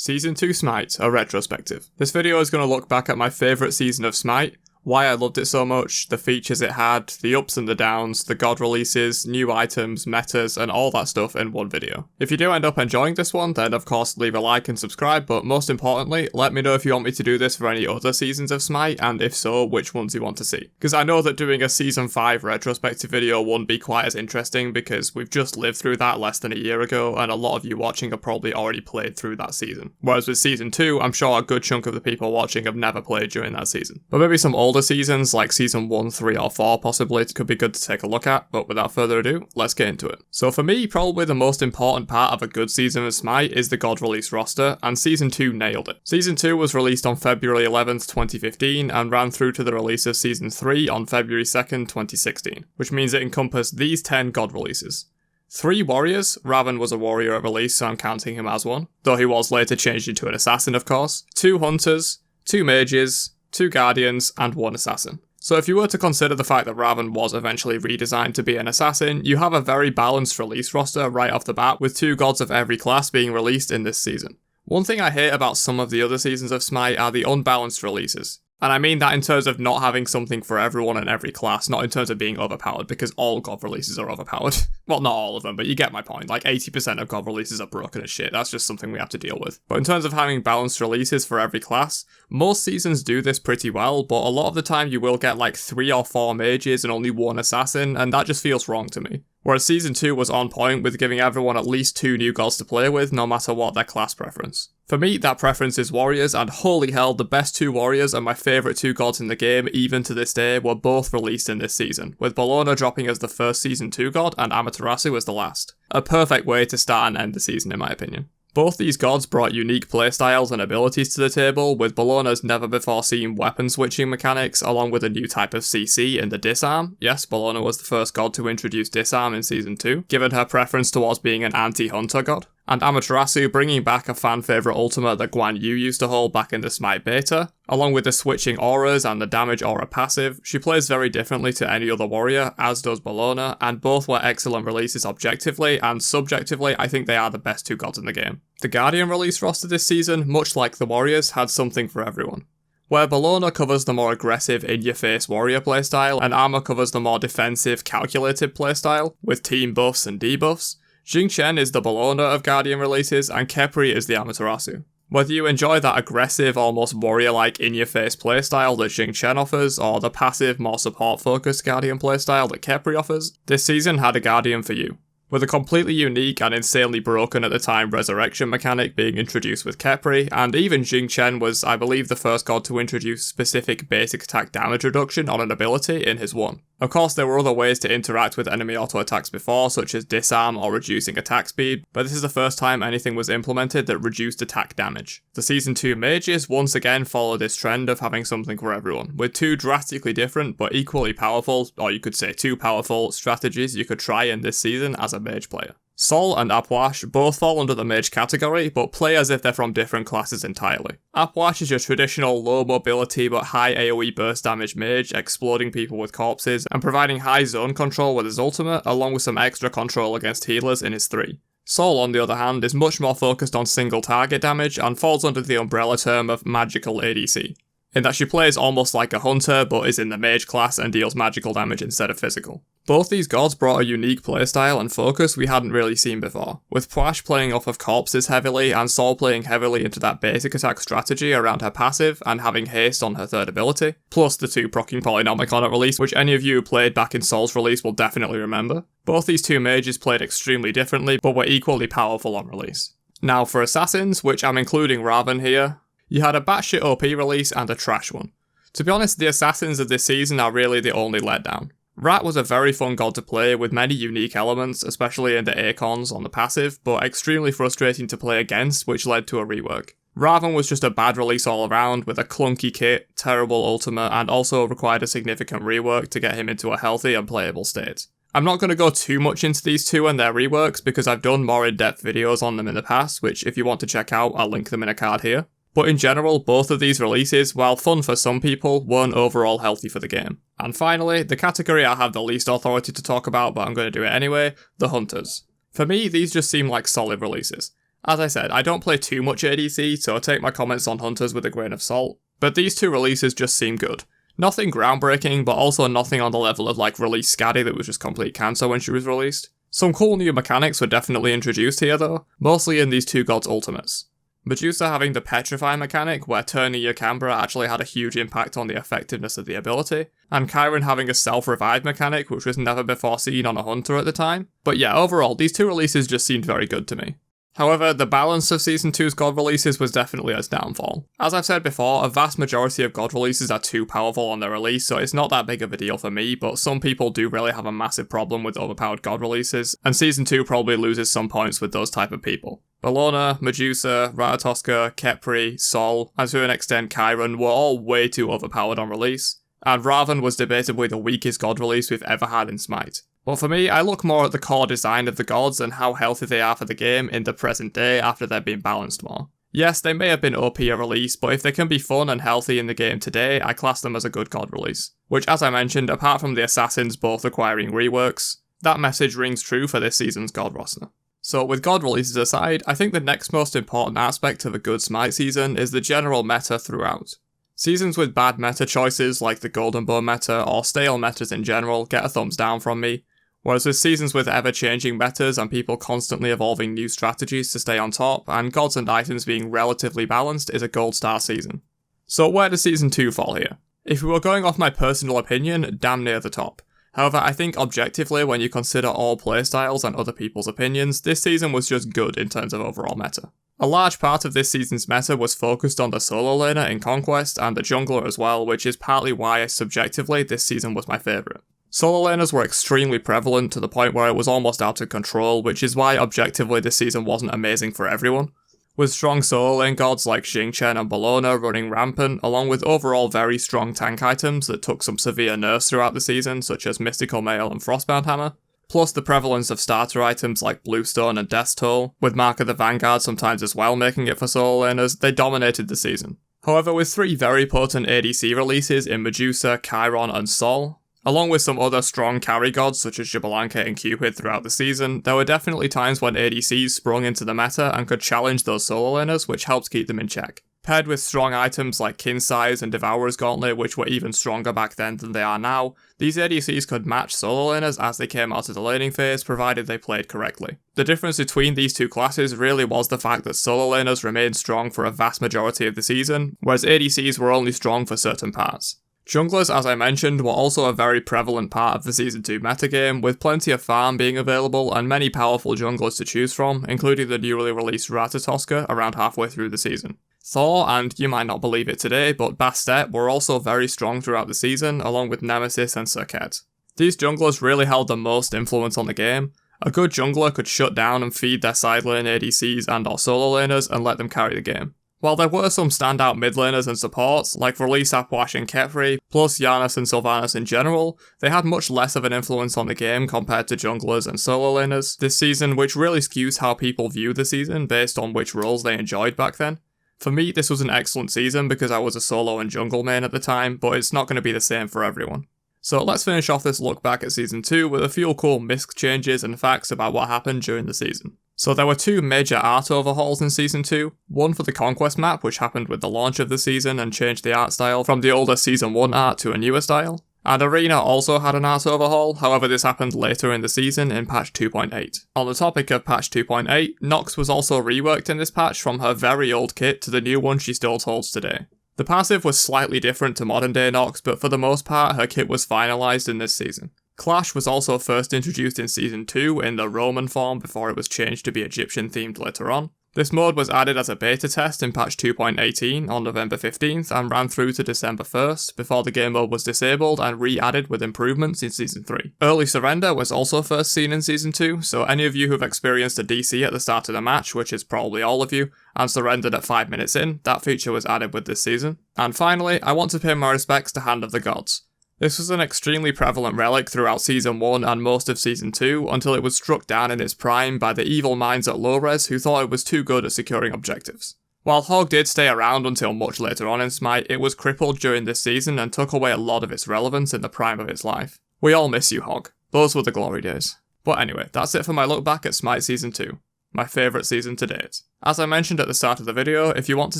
Season 2 Smite, a retrospective. This video is going to look back at my favourite season of Smite, why I loved it so much, the features it had, the ups and the downs, the god releases, new items, metas, and all that stuff in one video. If you do end up enjoying this one, then of course leave a like and subscribe, but most importantly, let me know if you want me to do this for any other seasons of Smite, and if so, which ones you want to see. Because I know that doing a Season 5 retrospective video wouldn't be quite as interesting because we've just lived through that less than a year ago, and a lot of you watching have probably already played through that season. Whereas with Season 2, I'm sure a good chunk of the people watching have never played during that season. But maybe some older seasons, like Season 1, 3 or 4 possibly, it could be good to take a look at, but without further ado, let's get into it. So for me, probably the most important part of a good season of Smite is the god release roster, and Season 2 nailed it. Season 2 was released on February 11th, 2015, and ran through to the release of Season 3 on February 2nd, 2016, which means it encompassed these 10 god releases. 3 warriors. Raven was a warrior at release, so I'm counting him as one, though he was later changed into an assassin of course. 2 hunters, 2 mages, 2 guardians, and 1 assassin. So if you were to consider the fact that Raven was eventually redesigned to be an assassin, you have a very balanced release roster right off the bat, with 2 gods of every class being released in this season. One thing I hate about some of the other seasons of Smite are the unbalanced releases. And I mean that in terms of not having something for everyone in every class, not in terms of being overpowered, because all god releases are overpowered. Well, not all of them, but you get my point. Like 80% of god releases are broken as shit. That's just something we have to deal with. But in terms of having balanced releases for every class, most seasons do this pretty well, but a lot of the time you will get like 3 or 4 mages and only 1 assassin, and that just feels wrong to me. Whereas Season 2 was on point with giving everyone at least 2 new gods to play with, no matter what their class preference. For me, that preference is warriors, and holy hell, the best 2 warriors and my favourite 2 gods in the game, even to this day, were both released in this season, with Bellona dropping as the first Season 2 god and Amaterasu as the last. A perfect way to start and end the season in my opinion. Both these gods brought unique playstyles and abilities to the table, with Bellona's never-before-seen weapon switching mechanics, along with a new type of CC in the disarm. Yes, Bellona was the first god to introduce disarm in Season 2, given her preference towards being an anti-hunter god. And Amaterasu bringing back a fan-favourite ultimate that Guan Yu used to hold back in the Smite beta. Along with the switching auras and the damage aura passive, she plays very differently to any other warrior, as does Bellona, and both were excellent releases objectively, and subjectively I think they are the best 2 gods in the game. The Guardian release roster this season, much like the warriors, had something for everyone. Where Bellona covers the more aggressive, in-your-face warrior playstyle, and Armor covers the more defensive, calculated playstyle, with team buffs and debuffs, Jing Chen is the Bellona of Guardian releases, and Khepri is the Amaterasu. Whether you enjoy that aggressive, almost warrior-like in-your-face playstyle that Jing Chen offers, or the passive, more support-focused Guardian playstyle that Khepri offers, this season had a Guardian for you. With a completely unique and insanely broken at the time resurrection mechanic being introduced with Khepri, and even Jing Chen was, I believe, the first god to introduce specific basic attack damage reduction on an ability in his 1. Of course, there were other ways to interact with enemy auto attacks before, such as disarm or reducing attack speed, but this is the first time anything was implemented that reduced attack damage. The Season 2 mages once again followed this trend of having something for everyone, with 2 drastically different but equally powerful, or you could say 2 powerful, strategies you could try in this season as a mage player. Sol and Apwash both fall under the mage category, but play as if they're from different classes entirely. Apwash is your traditional low mobility but high AoE burst damage mage, exploding people with corpses, and providing high zone control with his ultimate, along with some extra control against healers in his 3. Sol, on the other hand, is much more focused on single target damage, and falls under the umbrella term of magical ADC, in that she plays almost like a hunter but is in the mage class and deals magical damage instead of physical. Both these gods brought a unique playstyle and focus we hadn't really seen before, with Pwash playing off of corpses heavily and Sol playing heavily into that basic attack strategy around her passive and having haste on her 3rd ability, plus the 2 proccing Polynomicon at release, which any of you who played back in Sol's release will definitely remember. Both these 2 mages played extremely differently but were equally powerful on release. Now for assassins, which I'm including Raven here, you had a batshit OP release and a trash one. To be honest, the assassins of this season are really the only letdown. Rat was a very fun god to play with many unique elements, especially in the Acons on the passive, but extremely frustrating to play against, which led to a rework. Raven was just a bad release all around, with a clunky kit, terrible ultimate, and also required a significant rework to get him into a healthy and playable state. I'm not going to go too much into these 2 and their reworks because I've done more in-depth videos on them in the past, which if you want to check out, I'll link them in a card here. But in general, both of these releases, while fun for some people, weren't overall healthy for the game. And finally, the category I have the least authority to talk about, but I'm going to do it anyway, the Hunters. For me, these just seem like solid releases. As I said, I don't play too much ADC, so I take my comments on Hunters with a grain of salt, but these two releases just seem good. Nothing groundbreaking, but also nothing on the level of like release Scaddy that was just complete cancer when she was released. Some cool new mechanics were definitely introduced here though, mostly in these two gods' ultimates. Medusa having the Petrify mechanic, where turning your camera actually had a huge impact on the effectiveness of the ability, and Chiron having a self-revive mechanic, which was never before seen on a Hunter at the time. But yeah, overall, these two releases just seemed very good to me. However, the balance of Season 2's God releases was definitely its downfall. As I've said before, a vast majority of God releases are too powerful on their release, so it's not that big of a deal for me, but some people do really have a massive problem with overpowered God releases, and Season 2 probably loses some points with those type of people. Bellona, Medusa, Ratatoska, Khepri, Sol, and to an extent Chiron were all way too overpowered on release, and Raven was debatably the weakest God release we've ever had in Smite. But for me, I look more at the core design of the gods and how healthy they are for the game in the present day after they've been balanced more. Yes, they may have been OP at release, but if they can be fun and healthy in the game today, I class them as a good god release. Which, as I mentioned, apart from the assassins both requiring reworks, that message rings true for this season's god roster. So with god releases aside, I think the next most important aspect of a good Smite season is the general meta throughout. Seasons with bad meta choices like the Golden Bow meta or stale metas in general get a thumbs down from me, whereas with seasons with ever-changing metas and people constantly evolving new strategies to stay on top, and gods and items being relatively balanced is a gold star season. So where does Season 2 fall here? If we were going off my personal opinion, damn near the top. However, I think objectively, when you consider all playstyles and other people's opinions, this season was just good in terms of overall meta. A large part of this season's meta was focused on the solo laner in Conquest and the jungler as well, which is partly why, subjectively, this season was my favourite. Solo laners were extremely prevalent to the point where it was almost out of control, which is why objectively this season wasn't amazing for everyone. With strong solo lane gods like Xingqian and Bellona running rampant, along with overall very strong tank items that took some severe nerfs throughout the season, such as Mystical Mail and Frostbound Hammer, plus the prevalence of starter items like Bluestone and Death's Toll, with Mark of the Vanguard sometimes as well making it for solo laners, they dominated the season. However, with three very potent ADC releases in Medusa, Chiron and Sol, along with some other strong carry gods such as Xbalanque and Cupid throughout the season, there were definitely times when ADCs sprung into the meta and could challenge those solo laners, which helped keep them in check. Paired with strong items like Kinsize and Devourer's Gauntlet, which were even stronger back then than they are now, these ADCs could match solo laners as they came out of the laning phase, provided they played correctly. The difference between these two classes really was the fact that solo laners remained strong for a vast majority of the season, whereas ADCs were only strong for certain parts. Junglers, as I mentioned, were also a very prevalent part of the Season 2 metagame, with plenty of farm being available and many powerful junglers to choose from, including the newly released Ratatoska around halfway through the season. Thor, and you might not believe it today, but Bastet were also very strong throughout the season, along with Nemesis and Serket. These junglers really held the most influence on the game. A good jungler could shut down and feed their side lane ADCs and or solo laners and let them carry the game. While there were some standout mid laners and supports, like Release Apwash and Khepri, plus Giannis and Sylvanas in general, they had much less of an influence on the game compared to junglers and solo laners this season, which really skews how people view the season based on which roles they enjoyed back then. For me, this was an excellent season because I was a solo and jungle main at the time, but it's not going to be the same for everyone. So let's finish off this look back at Season 2 with a few cool misc changes and facts about what happened during the season. So there were two major art overhauls in Season 2, one for the Conquest map, which happened with the launch of the season and changed the art style from the older Season 1 art to a newer style. And Arena also had an art overhaul, however this happened later in the season in patch 2.8. On the topic of patch 2.8, Nox was also reworked in this patch from her very old kit to the new one she still holds today. The passive was slightly different to modern day Nox, but for the most part her kit was finalised in this season. Clash was also first introduced in Season 2 in the Roman form before it was changed to be Egyptian themed later on. This mode was added as a beta test in patch 2.18 on November 15th and ran through to December 1st before the game mode was disabled and re-added with improvements in Season 3. Early surrender was also first seen in Season 2, so any of you who've experienced a DC at the start of the match, which is probably all of you, and surrendered at 5 minutes in, that feature was added with this season. And finally, I want to pay my respects to Hand of the Gods. This was an extremely prevalent relic throughout Season 1 and most of Season 2 until it was struck down in its prime by the evil minds at Low-Res who thought it was too good at securing objectives. While Hog did stay around until much later on in Smite, it was crippled during this season and took away a lot of its relevance in the prime of its life. We all miss you, Hog. Those were the glory days. But anyway, that's it for my look back at Smite Season 2. My favourite season to date. As I mentioned at the start of the video, if you want to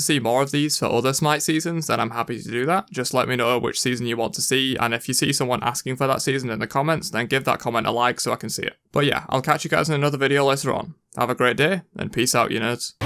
see more of these for other Smite seasons, then I'm happy to do that. Just let me know which season you want to see, and if you see someone asking for that season in the comments, then give that comment a like so I can see it. But yeah, I'll catch you guys in another video later on. Have a great day, and peace out, you nerds.